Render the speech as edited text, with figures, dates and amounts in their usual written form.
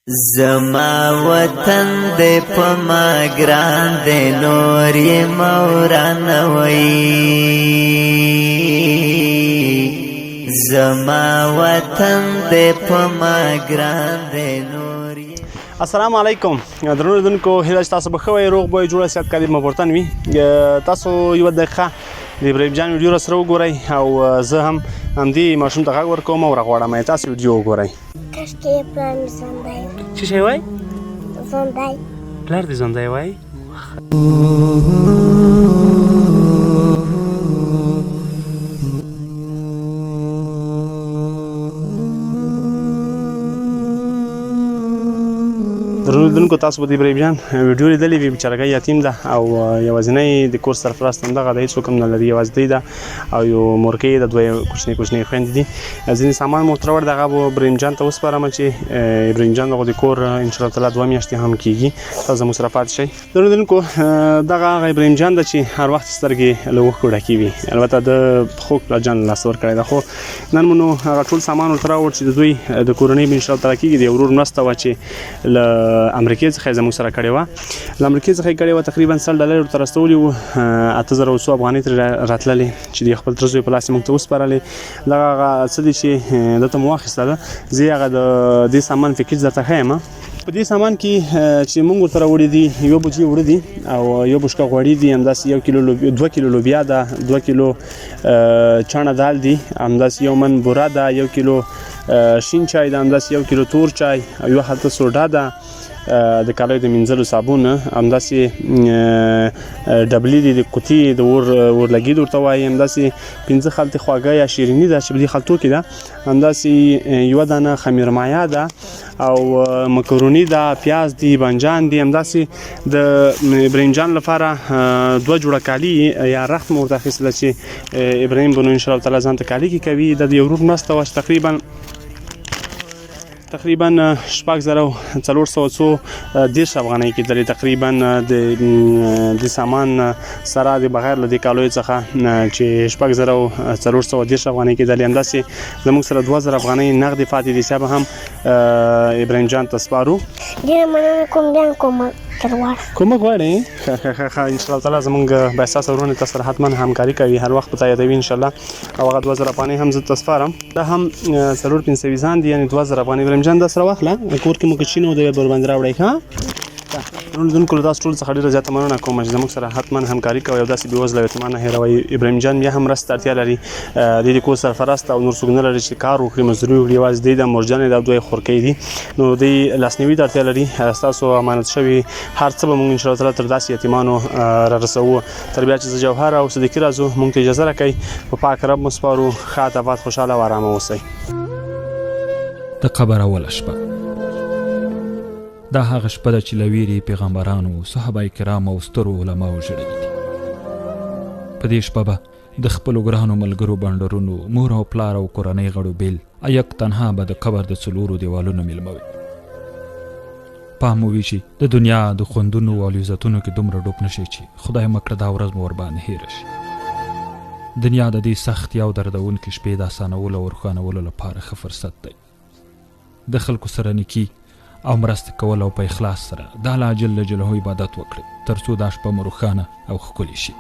زما وطن دې په ما ګران دې نور یې موران وای زما وطن دې په ما ګران دې نور. السلام علیکم درنو لیدونکو، هیله تاسو به ښه وئ، روغ به وئ، جوړ صحت کالي مو ورتن وي. تاسو یوه دقیقه د ابراهیم جان ویډیو را سره وګورئ او زه هم همدې ماشوم ته غږ ورکوم او راغواړم تاسو ویډیو وګورئ. کاشکې پلار مې زندی وای. څه شی وایي؟ زندی. پلار دې زندی وایي؟ درنو لیدونکو، تاسو به د ابراهیم جان ویډیو لیدلې وي. بیچارګۍ یتیم ده او یوازینی د کور سرپرست همدغه دی، هېڅوک هم نه لري، یوازې دی ده او یو مورکۍ ده، دوه کوچنۍ خویندې دي. ځینې سامان مو ورته راوړ، دغه به ابراهیم جان ته وسپارم چې ابراهیم جان دغه د کور انشاءالله تعالی 2 میاشتې هم کېږي. تاسو زموږ سره پاتې شئ. درنو لیدونکو، دغه هغه ابراهیم جان ده چې هر وخت سترګې له اوښکو ډکې وي. البته د پښو پلار جان لاس ورکړی ده، خو نن مو نو هغه ټول سامان ورته راوړ چې د دوی د کورنۍ به انشاءالله تعالی کېږي. د یو ورور مرسته وه چې له امریکې څخه یې زموږ سره کړې وه، له امریکې څخه یې کړې وه. تقریبا $100 ورته راستولي وو، 8000 افغانۍ ترې راتللې چې د خپل تره زوی په لاس یې موږ ته وسپارلې. دغه هغه څه دي چې دلته مو واخیسته ده. زه یې هغه د دې سامان پیکیج درته ښیم. په دې سامان کې چې موږ ورته راوړي دي، یو بوجۍ اوړه دي او یو بوشکه غوړي دي، همداسې 2 کیلو لوبیا ده، 2 کیلو چاڼه دال دي، همداسې 1 من بوره ده، 1 کیلو شین چای ده، همداسې 1 کیلو تور چای او 1 هلته سوډا ده، د کالیو د مینځلو صابون، همداسې ډبلي دي د قوطي د اورلګید ورته وایي، همداسې 5 خلطې خواږه یا شیریني ده چې په دې خلطو کې ده، همداسې 1 دانه خمیر مایه ده او مکروني ده، پیاز دي، بانجان دي. همداسې د ابراهیم جان لپاره 2 جوړه کالي یا رخت مو ورته اخیستله چې ابراهیم به نو انشاءالله تعالی ځان ته کالي کې کوي. د یو ورور مرسته وه چې تقریبا 6410 افغانۍ کېدلې. تقریبا د سامان سره د بغیر له دې کالیو څخه چې 6410 افغانۍ کېدلې. همداسې زموږ سره 2000 افغانۍ نغدې پاتې دي چې به هم ابراهیم جان ته سپارو. ډېره مننه کوم، ډېر کومک غواړې؟ ښه انشاءالله تعالی زموږ بااحساسه ورونه تا سره حتما همکاري کوي، هر وخت به تا یادوي انشاءالله. او هغه 2000 افغانۍ هم زه ته سپارم. دا هم 450 دي، یعنې 2000 افغانۍ. ابراهیم جان دا سره واخله، کور کې مو که چینه و د ورباندې راوړئ. ښه درنو لیدونکو، له تاسو ټولو څخه ډېره زیاته مننه کوم چې زموږ سره حتما همکاري کوئ او داسې بېوزله او یتیمان نه هېروئ. ابراهیم جان بیا هم مرستې ته اړتیا لري، د کور سرپرست او نور څوک نه لري چې کار وکړي، مزدوري وکړي. یوازې دی ده، مورجانې ده او 2 خورکۍ دي، نو دی لاسنیوي ته اړتیا لري. ستاسو امانت شوي هر څه به موږ انشاءالله تعالی تر داسې یتیمانو رارسوو. تر بیا چې زه جوهر او صدیقي راځو، موږ ته اجازه راکئ، په پاک رب مو سپارو. ښه اباد، خوشحاله او ارامه اوسئ. د قبر اوله شپه دا هغه شپه ده چې له ویرې پیغمبرانو، صحابه کرام او سترو علماو ژړلي دي. په دې شپه به د خپلو ګرانو ملګرو، بنډرونو، مور او پلار او کورنۍ غړو بیل یک تنها به د قبر د 4 دیوالونو میلمه وي. پام مو وي چې د دنیا د خوندونو او لذتونو کې دومره ډوب نه شي چې خدای مه کړه دا ورځ مو ورباندې هېره شي. دنیا د دې سختې او دردونکې شپې د اسانولو او روښانولو لپاره ښه فرصت دی. د خلکو سره نیکي او مرسته کول او په اخلاص سره د الله جل جلاله عبادت وکړئ، تر څو دا شپه مو روښانه او ښکلې شي.